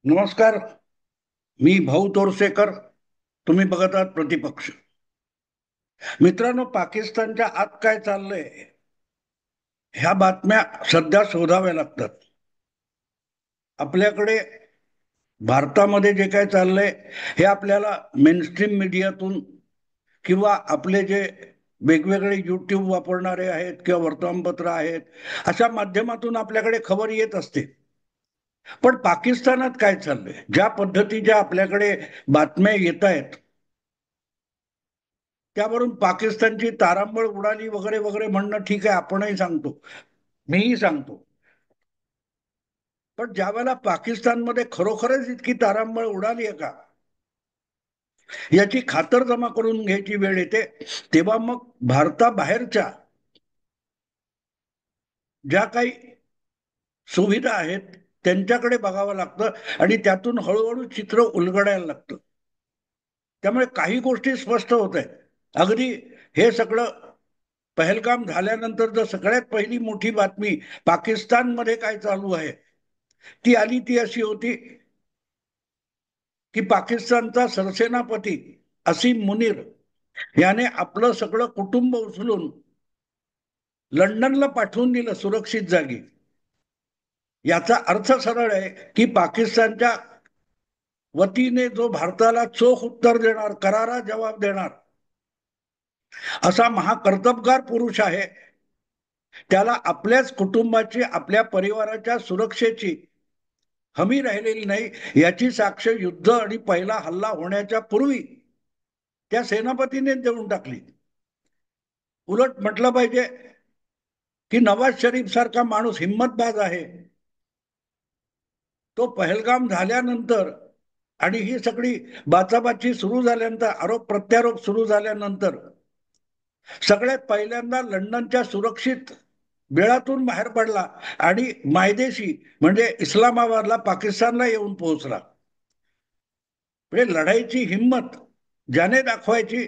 नमस्कार. मी भाऊ तोरसेकर. तुम्ही बघत आहात प्रतिपक्ष. मित्रांनो, पाकिस्तानच्या आत काय चाललंय ह्या बातम्या सध्या शोधाव्या लागतात. आपल्याकडे भारतामध्ये जे काय चाललंय हे आपल्याला मेनस्ट्रीम मीडियातून किंवा आपले जे वेगवेगळे युट्यूब वापरणारे आहेत किंवा वर्तमानपत्र आहेत अशा माध्यमातून आपल्याकडे खबर येत असते. पण पाकिस्तानात काय चाललंय, ज्या पद्धतीच्या आपल्याकडे बातम्या येत आहेत त्यावरून पाकिस्तानची तारांबळ उडाली वगैरे वगैरे म्हणणं ठीक आहे, आपणही सांगतो, मीही सांगतो. पण ज्या वेळेला पाकिस्तानमध्ये खरोखरच इतकी तारांबळ उडाली आहे का याची खातरजमा करून घ्यायची वेळ येते, तेव्हा मग भारताबाहेरच्या ज्या काही सुविधा आहेत त्यांच्याकडे बघावं लागतं आणि त्यातून हळूहळू चित्र उलगडायला लागतं. त्यामुळे काही गोष्टी स्पष्ट होत आहेत. अगदी हे सगळं पहलगाम झाल्यानंतर जर सगळ्यात पहिली मोठी बातमी पाकिस्तानमध्ये काय चालू आहे ती आली, ती अशी होती की पाकिस्तानचा सरसेनापती असीम मुनीर याने आपलं सगळं कुटुंब उचलून लंडनला पाठवून दिलं सुरक्षित जागी. याचा अर्थ सरळ आहे की पाकिस्तानच्या वतीने जो भारताला चोख उत्तर देणार, करारा जवाब देणार असा महाकर्तबगार पुरुष आहे, त्याला आपल्याच कुटुंबाची, आपल्या परिवाराच्या सुरक्षेची हमी राहिलेली नाही याची साक्ष युद्ध आणि पहिला हल्ला होण्याच्या पूर्वी त्या सेनापतीने देऊन टाकली. उलट म्हटलं पाहिजे की नवाज शरीफ सारखा माणूस हिम्मतबाज आहे, तो पहलगाम झाल्यानंतर आणि ही सगळी बाचाबाची सुरू झाल्यानंतर, आरोप प्रत्यारोप सुरू झाल्यानंतर सगळ्यात पहिल्यांदा लंडनच्या सुरक्षित बिळातून बाहेर पडला आणि मायदेशी म्हणजे इस्लामाबादला, पाकिस्तानला येऊन पोहोचला. म्हणजे लढाईची हिंमत ज्याने दाखवायची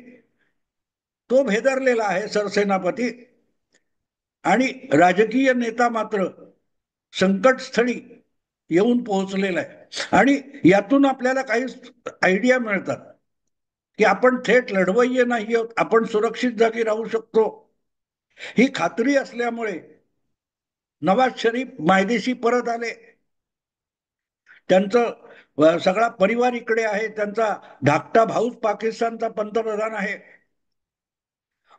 तो भेदरलेला आहे सरसेनापती, आणि राजकीय नेता मात्र संकटस्थळी येऊन पोहोचलेला आहे. आणि यातून आपल्याला काही आयडिया मिळतात की आपण थेट लढवय्ये नाही आहोत, आपण सुरक्षित जागी राहू शकतो. ही खात्री असल्यामुळे नवाज शरीफ मायदेशी परत आले. त्यांचं सगळा परिवार इकडे आहे, त्यांचा धाकटा भाऊच पाकिस्तानचा पंतप्रधान आहे.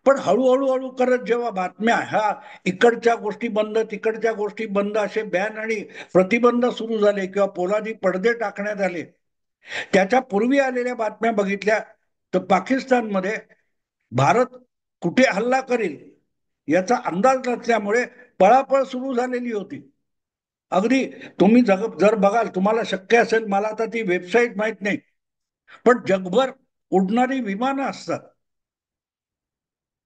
पण हळूहळू हळू करत जेव्हा बातम्या ह्या इकडच्या गोष्टी बंद, तिकडच्या गोष्टी बंद असे बॅन आणि प्रतिबंध सुरू झाले किंवा पोलादी पडदे टाकण्यात आले, त्याच्या पूर्वी आलेल्या बातम्या बघितल्या तर पाकिस्तानमध्ये भारत कुठे हल्ला करेल याचा अंदाज नसल्यामुळे पळापळ सुरू झालेली होती. अगदी तुम्ही जर बघाल, तुम्हाला शक्य असेल, मला आता ती वेबसाईट माहित नाही, पण जगभर उडणारी विमानं असतात.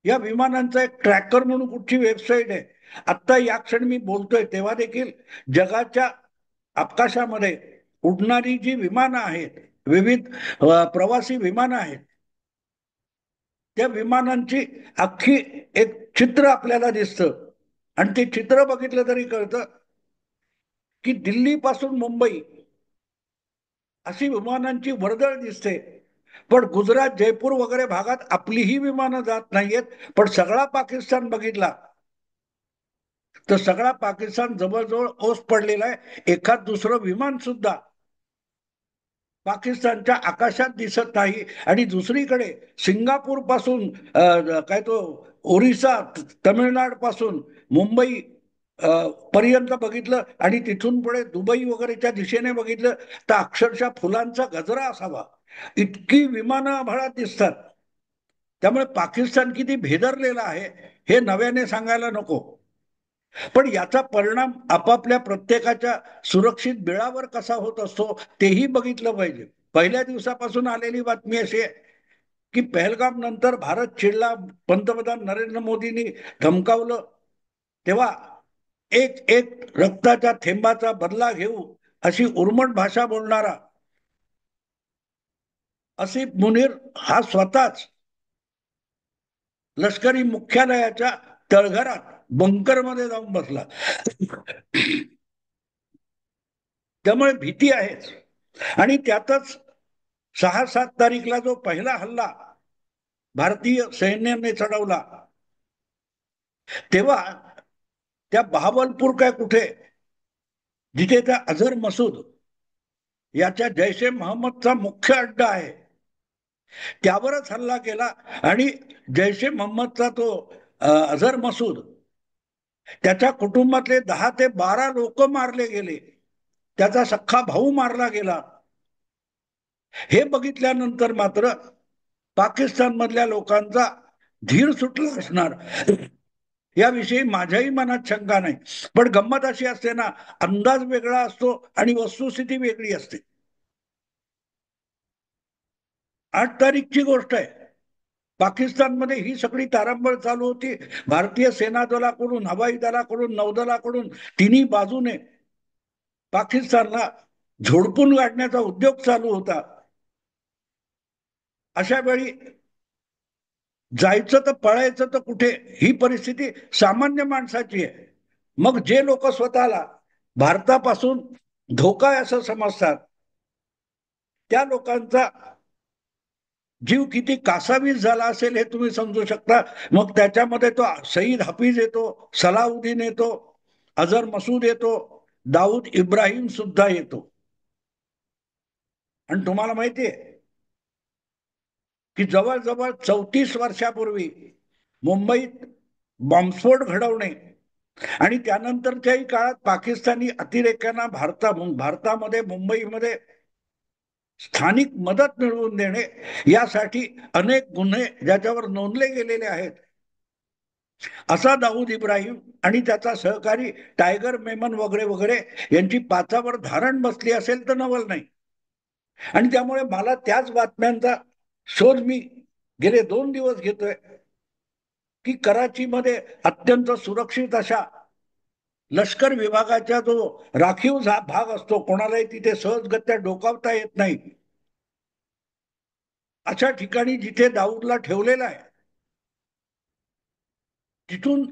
या विमानांचा एक ट्रॅकर म्हणून कुठची वेबसाईट आहे, आता या क्षणी मी बोलतोय तेव्हा देखील जगाच्या आकाशामध्ये उडणारी जी विमानं आहेत, विविध प्रवासी विमानं आहेत, त्या विमानांची अख्खी एक चित्र आपल्याला दिसतं. आणि ते चित्र बघितलं तरी कळतं की दिल्ली पासून मुंबई अशी विमानांची वर्दळ दिसते. पण गुजरात, जयपूर वगैरे भागात आपलीही विमानं जात नाहीयेत. पण सगळा पाकिस्तान बघितला तर सगळा पाकिस्तान जवळजवळ ओस पडलेला आहे. एखाद दुसरं विमान सुद्धा पाकिस्तानच्या आकाशात दिसत नाही. आणि दुसरीकडे सिंगापूर पासून काय तो ओरिसा, तमिळनाड पासून मुंबई पर्यंत बघितलं आणि तिथून पुढे दुबई वगैरेच्या दिशेने बघितलं तर अक्षरशः फुलांचा गजरा असावा इतकी विमानं आभाळात दिसतात. त्यामुळे पाकिस्तान किती भेदरलेला आहे हे नव्याने सांगायला नको. पण याचा परिणाम आपापल्या प्रत्येकाच्या सुरक्षित बिळावर कसा होत असतो तेही बघितलं पाहिजे. पहिल्या दिवसापासून आलेली बातमी अशी आहे की पहलगाम नंतर भारत चिडला, पंतप्रधान नरेंद्र मोदींनी धमकावलं, तेव्हा एक एक रक्ताच्या थेंबाचा बदला घेऊ अशी उर्मट भाषा बोलणारा असिफ मुनीर हा स्वतःच लष्करी मुख्यालयाच्या तळघरात बंकरमध्ये जाऊन बसला. त्यामुळे भीती आहेच. आणि त्यातच 6-7 तारीखला जो पहिला हल्ला भारतीय सैन्याने चढवला, तेव्हा त्या बहावलपूर काय कुठे, जिथे त्या अझर मसूद याच्या जैश ए मोहम्मदचा मुख्य अड्डा आहे, त्यावरच हल्ला केला. आणि जैश ए मोहम्मदचा तो अझर मसूद, त्याच्या कुटुंबातले 10 ते 12 लोक मारले गेले, त्याचा सख्खा भाऊ मारला गेला. हे बघितल्यानंतर मात्र पाकिस्तान मधल्या लोकांचा धीर सुटला असणार याविषयी माझ्याही मनात शंका नाही. पण गंमत अशी असते ना, अंदाज वेगळा असतो आणि वस्तुस्थिती वेगळी असते. 8 तारीखची गोष्ट आहे. पाकिस्तानमध्ये ही सगळी तारांबळ चालू होती. भारतीय सेना दलाकडून, हवाई दलाकडून, नौदलाकडून तिन्ही बाजूने पाकिस्तानला झोडपून काढण्याचा उद्योग चालू होता. अशा वेळी जायचं तर पळायचं तर कुठे, ही परिस्थिती सामान्य माणसाची आहे. मग जे लोक स्वतःला भारतापासून धोका आहे असं समजतात, त्या लोकांचा जीव किती कासावीस झाला असेल हे तुम्ही समजू शकता. मग त्याच्यामध्ये तो सईद हफीज येतो, सलाउद्दीन येतो, अझर मसूद येतो, दाऊद इब्राहिम सुद्धा येतो. आणि तुम्हाला माहितीये की जवळजवळ 34 वर्षापूर्वी मुंबईत बॉम्बस्फोट घडवणे आणि त्यानंतरच्याही काळात पाकिस्तानी अतिरेक्यांना भारतामध्ये, मुंबईमध्ये स्थानिक मदत मिळवून देणे, यासाठी अनेक गुन्हे ज्याच्यावर नोंदले गेलेले आहेत, असा दाऊद इब्राहिम आणि त्याचा सहकारी टायगर मेमन वगैरे वगैरे यांची पाचावर धारण बसली असेल तर नवल नाही. आणि त्यामुळे मला त्याच बातम्यांचा शोध मी गेले 2 दिवस घेतोय की कराचीमध्ये अत्यंत सुरक्षित अशा लष्कर विभागाच्या जो राखीव भाग असतो, कोणालाही तिथे सहजगत्या डोकावता येत नाही, अशा ठिकाणी जिथे दाऊदला ठेवलेला आहे, तिथून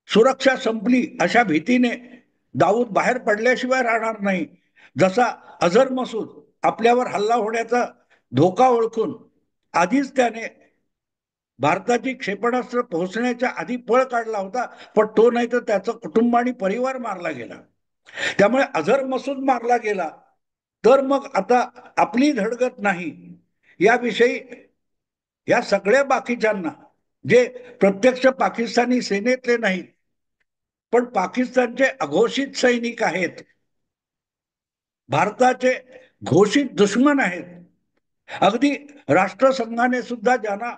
सुरक्षा संपली अशा भीतीने दाऊद बाहेर पडल्याशिवाय राहणार नाही. जसा अझर मसूद आपल्यावर हल्ला होण्याचा धोका ओळखून आधीच त्याने भारताची क्षेपणास्त्र पोहोचण्याच्या आधी पळ काढला होता, पण तो नाही तर त्याचं कुटुंब आणि परिवार मारला गेला. त्यामुळे अझर मसूद मारला गेला तर मग आता आपली धडगत नाही याविषयी या सगळ्या बाकीच्यांना, जे प्रत्यक्ष पाकिस्तानी सेनेतले नाहीत पण पाकिस्तानचे अघोषित सैनिक आहेत, भारताचे घोषित दुश्मन आहेत, अगदी राष्ट्रसंघाने सुद्धा ज्यांना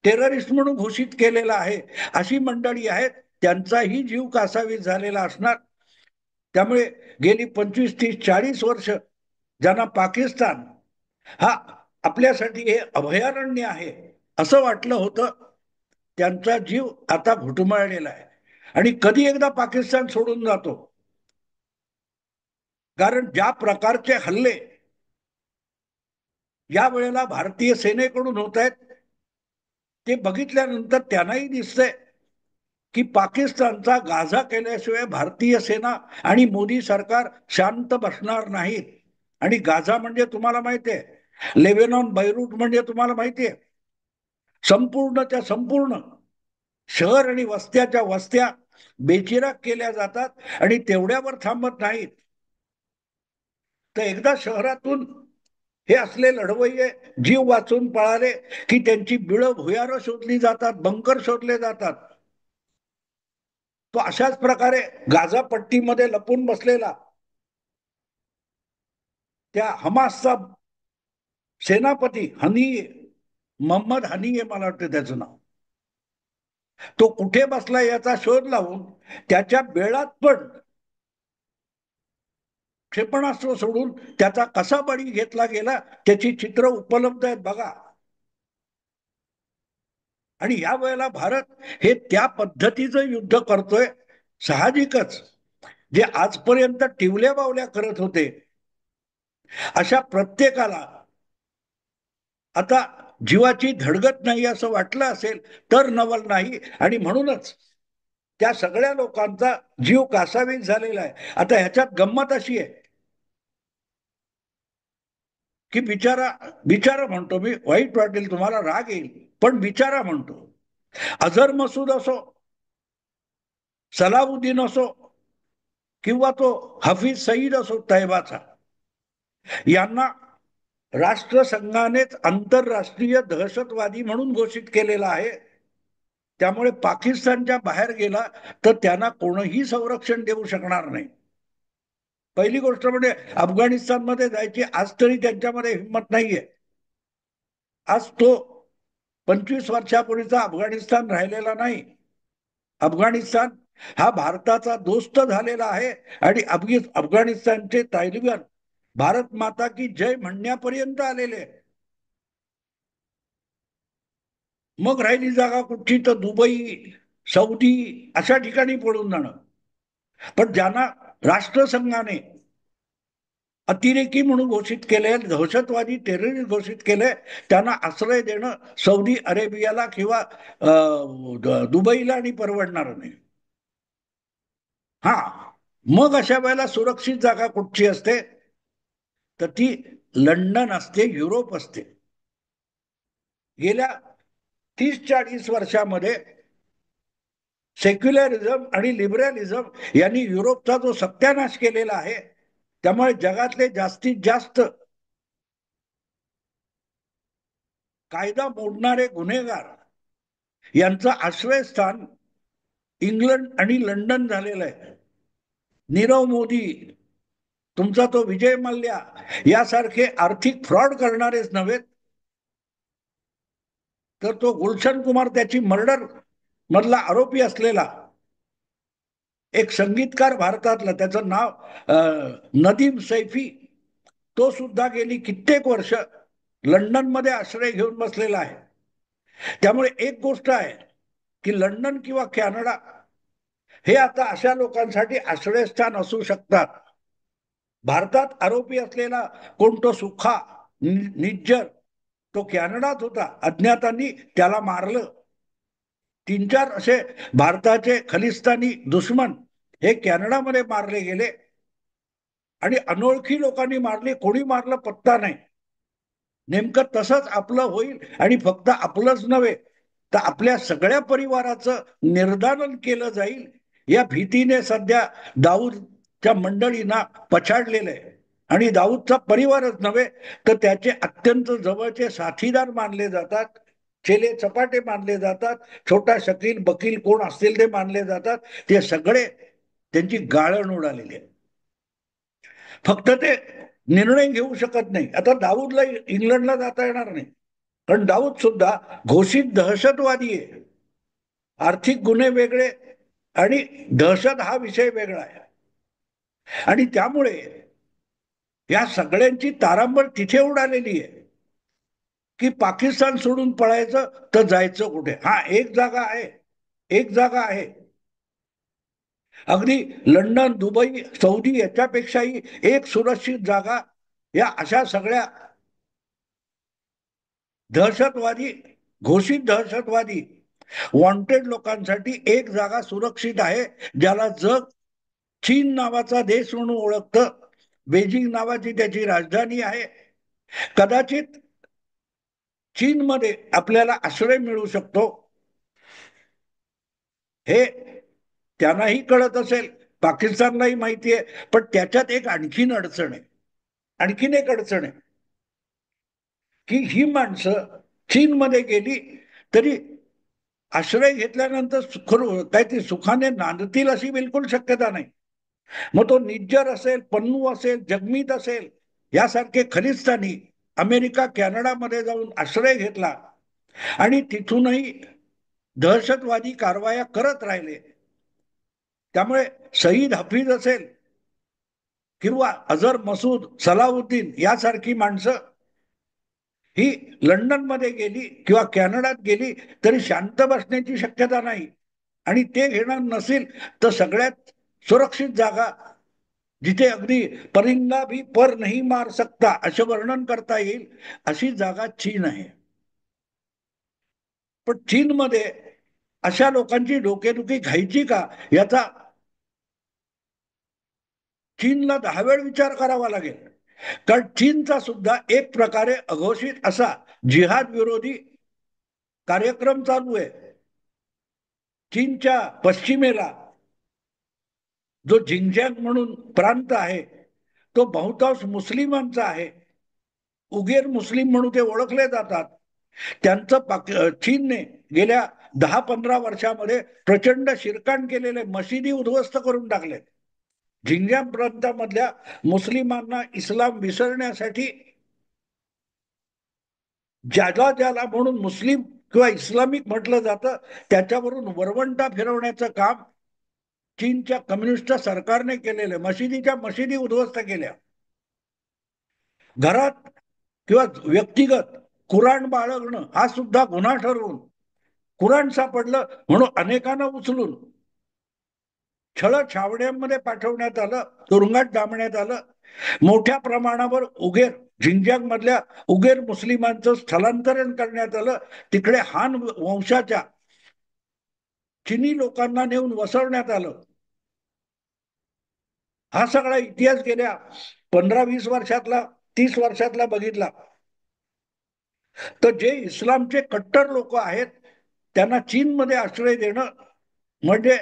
टेररिस्ट म्हणून घोषित केलेला आहे, अशी मंडळी आहेत, त्यांचाही जीव कासावीस झालेला असणार. त्यामुळे गेली 25-30-40 वर्ष ज्यांना पाकिस्तान हा आपल्यासाठी हे अभयारण्य आहे असं वाटलं होतं, त्यांचा जीव आता घुटमळलेला आहे. आणि कधी एकदा पाकिस्तान सोडून जातो, कारण ज्या प्रकारचे हल्ले या वेळेला भारतीय सेनेकडून होत आहेत, ते बघितल्यानंतर त्यांनाही दिसतंय की पाकिस्तानचा गाझा केल्याशिवाय भारतीय सेना आणि मोदी सरकार शांत बसणार नाहीत. आणि गाझा म्हणजे तुम्हाला माहितीये, लेबेनॉन, बैरूट म्हणजे तुम्हाला माहितीये, संपूर्णच्या संपूर्ण शहर आणि वस्त्याच्या वस्त्या बेचिराग केल्या जातात. आणि तेवढ्यावर थांबत नाहीत, तर एकदा शहरातून हे असले लढवय्ये जीव वाचून पळाले की त्यांची बिळं भुयारं शोधली जातात, बंकर शोधले जातात. तो अशाच प्रकारे गाझा पट्टीमध्ये लपून बसलेला त्या हमासचा सेनापती हनीये, मोहम्मद हनीये मला वाटतं त्याचं नाव, तो कुठे बसला याचा शोध लावून त्याच्या बेळात पण क्षेपणास्त्र सोडून त्याचा कसा बळी घेतला गेला त्याची चित्र उपलब्ध आहेत बघा. आणि या वेळेला भारत हे त्या पद्धतीचं युद्ध करतोय. साहजिकच जे आजपर्यंत टिवल्या बावल्या करत होते, अशा प्रत्येकाला आता जीवाची धडगत नाही असं वाटलं असेल तर नवल नाही. आणि म्हणूनच त्या सगळ्या लोकांचा जीव कासावीस झालेला आहे. आता ह्याच्यात गंमत अशी आहे की बिचारा, बिचारा म्हणतो मी, वाईट वाटेल तुम्हाला, राग येईल, पण बिचारा म्हणतो. अझर मसूद असो, सलाउद्दीन असो, किंवा तो हफीज सईद असो तैबाचा, यांना राष्ट्रसंघानेच आंतरराष्ट्रीय दहशतवादी म्हणून घोषित केलेला आहे. त्यामुळे पाकिस्तानच्या बाहेर गेला तर त्यांना कोणीही संरक्षण देऊ शकणार नाही. पहिली गोष्ट म्हणजे अफगाणिस्तानमध्ये जायची आज तरी त्यांच्यामध्ये हिंमत नाहीये. आज तो 25 वर्षापूर्वीचा अफगाणिस्तान राहिलेला नाही. अफगाणिस्तान हा भारताचा दोस्त झालेला आहे आणि अफगाणिस्तानचे तालिबान भारत माता की जय म्हणण्यापर्यंत आलेले. मग राहिली जागा कुठची, तर दुबई, सौदी अशा ठिकाणी पडून जाणं. पण ज्यांना राष्ट्रसंघाने अतिरेकी म्हणून घोषित केले, दहशतवादी टेररिस्ट घोषित केले, त्यांना आश्रय देणं सौदी अरेबियाला किंवा दुबईला आणि परवडणार नाही. हा, मग अशा वेळेला सुरक्षित जागा कुठची असते, तर ती लंडन असते, युरोप असते. गेल्या 30-40 वर्षामध्ये सेक्युलरिझम आणि लिबरलिझम यांनी युरोपचा जो सत्यानाश केलेला आहे, त्यामुळे जगातले जास्तीत जास्त कायदा मोडणारे गुन्हेगार यांचं आश्रयस्थान इंग्लंड आणि लंडन झालेलं आहे. नीरव मोदी, तुमचा तो विजय मल्ल्या यासारखे आर्थिक फ्रॉड करणारेच नव्हे, तर तो गुलशन कुमार, त्याची मर्डर मधला आरोपी असलेला एक संगीतकार भारतातला, त्याचं नाव नदीम सैफी, तो सुद्धा गेली कित्येक वर्ष लंडनमध्ये आश्रय घेऊन बसलेला आहे. त्यामुळे एक गोष्ट आहे की लंडन किंवा कॅनडा हे आता अशा लोकांसाठी आश्रयस्थान असू शकतात. भारतात आरोपी असलेला कोणतो सुखा निज्जर, तो कॅनडात होता, अज्ञातांनी त्याला मारलं. 3-4 असे भारताचे खलिस्तानी दुश्मन हे कॅनडामध्ये मारले गेले आणि अनोळखी लोकांनी मारले, कोणी मारलं पत्ता नाही. नेमकं तसंच आपलं होईल आणि फक्त आपलंच नव्हे तर आपल्या सगळ्या परिवाराचं निर्दालन केलं जाईल, या भीतीने सध्या दाऊदच्या मंडळींना पछाडलेलं आहे. आणि दाऊदचा परिवारच नव्हे तर त्याचे अत्यंत जवळचे साथीदार मानले जातात, चेले चपाटे मानले जातात, छोटा शकील बकील कोण असतील ते मानले जातात, ते सगळे त्यांची गाळण उडालेली आहे. फक्त ते निर्णय घेऊ शकत नाही. आता दाऊदला इंग्लंडला जाता येणार नाही, कारण दाऊद सुद्धा घोषित दहशतवादी आहे. आर्थिक गुन्हे वेगळे आणि दहशत हा विषय वेगळा आहे. आणि त्यामुळे या सगळ्यांची तारांबळ तिथे उडालेली आहे की पाकिस्तान सोडून पळायचं तर जायचं कुठे. हा, एक जागा आहे, एक जागा आहे. अगदी लंडन, दुबई, सौदी याच्यापेक्षाही एक सुरक्षित जागा या अशा सगळ्या दहशतवादी, घोषित दहशतवादी वॉन्टेड लोकांसाठी एक जागा सुरक्षित आहे, ज्याला जग चीन नावाचा देश म्हणून ओळखतं. बेजिंग नावाची त्याची राजधानी आहे. कदाचित चीनमध्ये आपल्याला आश्रय मिळू शकतो हे त्यांनाही कळत असेल, पाकिस्तानलाही माहिती आहे. पण त्याच्यात एक आणखीन अडचण आहे, आणखीन एक अडचण आहे की ही माणसं चीनमध्ये गेली तरी आश्रय घेतल्यानंतर काय ती सुखाने नांदतील अशी बिलकुल शक्यता नाही. मग तो निज्जर असेल, पन्नू असेल, जगमीत असेल, यासारखे खलिस्तानी अमेरिका कॅनडामध्ये जाऊन आश्रय घेतला आणि तिथूनही दहशतवादी कारवाया करत राहिले. त्यामुळे सईद हफीज असेल किंवा अझर मसूद, सलाउद्दीन यासारखी माणसं ही लंडनमध्ये गेली किंवा कॅनडात गेली तरी शांत बसण्याची शक्यता नाही. आणि ते घेणार नसेल तर सगळ्यात सुरक्षित जागा, जिथे अगदी परिंदा भी पर नहीं मार सकता असं वर्णन करता येईल, अशी जागा चीन आहे. पण चीनमध्ये अशा लोकांची डोकेदुखी घ्यायची का, याचा चीनला 10 वेळ विचार करावा लागेल. कारण चीनचा सुद्धा एक प्रकारे अघोषित असा जिहाद विरोधी कार्यक्रम चालू आहे. चीनच्या पश्चिमेला जो झिंगझ्यांग म्हणून प्रांत आहे तो बहुतांश मुस्लिमांचा आहे. उगेर मुस्लिम म्हणून ते ओळखले जातात. त्यांचं चीनने गेल्या 10-15 वर्षामध्ये प्रचंड शिरकाण केलेले, मशिदी उद्ध्वस्त करून टाकले. झिंगझ्यांग प्रांतामधल्या मुस्लिमांना इस्लाम विसरण्यासाठी ज्याला ज्याला म्हणून मुस्लिम किंवा इस्लामिक म्हटलं जातं त्याच्यावरून वरवंटा फिरवण्याचं काम चीनच्या कम्युनिस्ट सरकारने केलेलं. मशिदी उद्ध्वस्त केल्या. घरात किंवा व्यक्तिगत कुराण बाळगणं हा सुद्धा गुन्हा ठरवून कुराण सापडलं म्हणून अनेकांना उचलून छळ छावण्यांमध्ये पाठवण्यात आलं, तुरुंगात डांबण्यात आलं. मोठ्या प्रमाणावर झिंगझ्यांग मधल्या उगेर मुस्लिमांचं स्थलांतरण करण्यात आलं. तिकडे हान वंशाच्या चिनी लोकांना नेऊन वसवण्यात आलं. हा सगळा इतिहास गेल्या 15-20 वर्षातला, 30 वर्षातला बघितला तर जे इस्लामचे कट्टर लोक आहेत त्यांना चीनमध्ये आश्रय देणं म्हणजे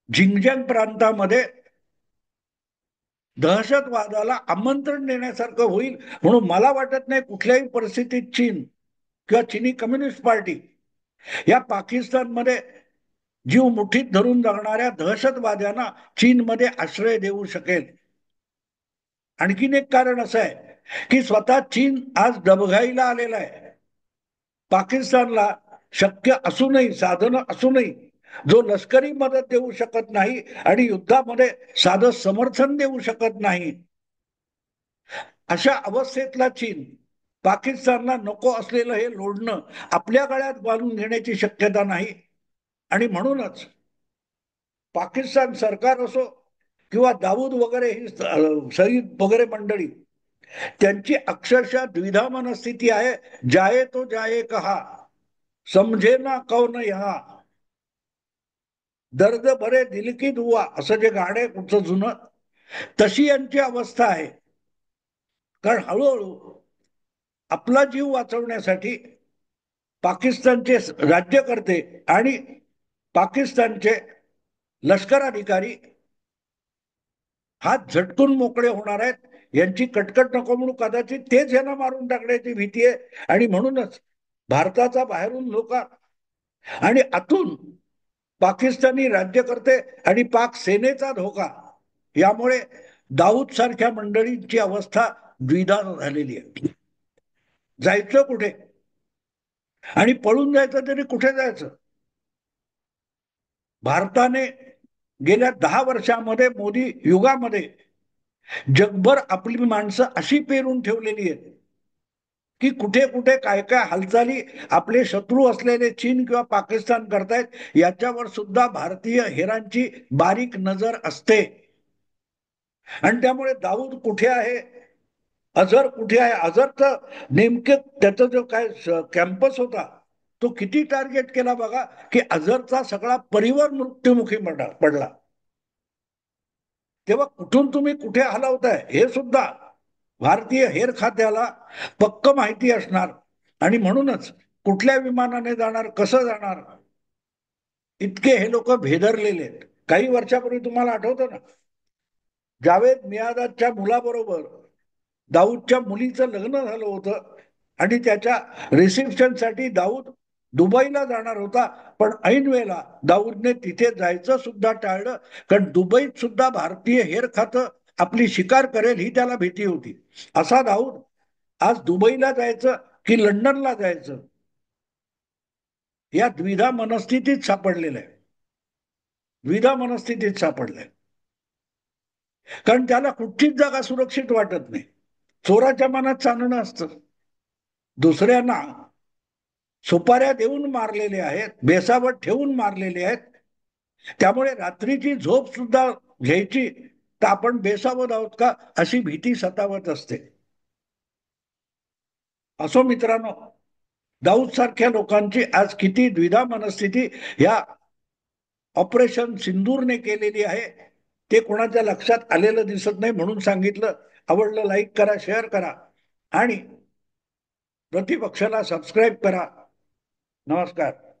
झिंगझ्यांग प्रांतामध्ये दहशतवादाला आमंत्रण देण्यासारखं होईल. म्हणून मला वाटत नाही कुठल्याही परिस्थितीत चीन किंवा चिनी कम्युनिस्ट पार्टी या पाकिस्तानमध्ये जीव मुठीत धरून जगणाऱ्या दहशतवाद्यांना चीनमध्ये आश्रय देऊ शकेल. आणखीन एक कारण असं आहे की स्वतः चीन आज डबघाईला आलेला आहे. पाकिस्तानला शक्य असूनही, साधनं असूनही जो लष्करी मदत देऊ शकत नाही आणि युद्धामध्ये साधं समर्थन देऊ शकत नाही, अशा अवस्थेतला चीन पाकिस्तानला नको असलेलं हे लोढणं आपल्या गळ्यात बांधून घेण्याची शक्यता नाही. आणि म्हणूनच पाकिस्तान सरकार असो किंवा दाऊद वगैरे ही सईद वगैरे मंडळी त्यांची अक्षरशः द्विधा मनस्थिती आहे. जाये तो जाये कहा, समझे ना कौन यहा, दर्द भरे दिल की दुआ, असं जे गाणं आहे कुठचं जुनं, तशी यांची अवस्था आहे. कारण हळूहळू आपला जीव वाचवण्यासाठी पाकिस्तानचे राज्यकर्ते आणि पाकिस्तानचे लष्कर अधिकारी हात झटकून मोकळे होणार आहेत. यांची कटकट नको म्हणून कदाचित तेच यांना मारून टाकण्याची भीती आहे. आणि म्हणूनच भारताचा बाहेरून लोक आणि आतून पाकिस्तानी राज्यकर्ते आणि पाक सेनेचा धोका, यामुळे दाऊद सारख्या मंडळींची अवस्था द्विधा झालेली आहे. जायचं कुठे आणि पळून जायचं तरी कुठे जायचं. भारताने गेल्या 10 वर्षामध्ये, मोदी युगामध्ये जगभर आपली माणसं अशी पेरून ठेवलेली आहेत की कुठे कुठे काय काय हालचाली आपले शत्रू असलेले चीन किंवा पाकिस्तान करतायत याच्यावर सुद्धा भारतीय हेरांची बारीक नजर असते. आणि त्यामुळे दाऊद कुठे आहे, अझर कुठे आहे, अझरचं नेमके त्याचा जो काय कॅम्पस होता तो किती टार्गेट केला बघा की अझरचा सगळा परिवार मृत्युमुखी पडला. तेव्हा कुठून तुम्ही कुठे हलवताय हे सुद्धा भारतीय हेर खात्याला पक्क माहिती असणार. आणि म्हणूनच कुठल्या विमानाने जाणार, कसं जाणार, इतके हे लोक भेदरलेले आहेत. काही वर्षापूर्वी तुम्हाला आठवतं ना, जावेद मियादादच्या मुलाबरोबर दाऊदच्या मुलीचं लग्न झालं होतं आणि त्याच्या रिसेप्शनसाठी दाऊद दुबईला जाणार होता. पण ऐन वेळेला दाऊदने तिथे जायचं सुद्धा टाळलं. कारण दुबईत सुद्धा भारतीय हेर खातं आपली शिकार करेल ही त्याला भीती होती. असा दाऊद आज दुबईला जायचं की लंडनला जायचं या द्विधा मनस्थितीत सापडलेलं आहे. द्विधा मनस्थितीत सापडलंय. कारण त्याला कुठचीच जागा सुरक्षित वाटत नाही. चोराच्या मनात चांदणं असतं. दुसऱ्यांना सुपाऱ्या देऊन मारलेले आहेत, बेसावत ठेवून मारलेले आहेत. त्यामुळे रात्रीची झोप सुद्धा घ्यायची तर आपण बेसावत आहोत का अशी भीती सतावत असते. असो मित्रांनो, दाऊद सारख्या लोकांची आज किती द्विधा मनस्थिती या ऑपरेशन सिंदूरने केलेली आहे ते कोणाच्या लक्षात आलेलं दिसत नाही. म्हणून सांगितलं आवडलं लाईक करा, शेअर करा आणि प्रतिपक्षाला सबस्क्राईब करा. नमस्कार.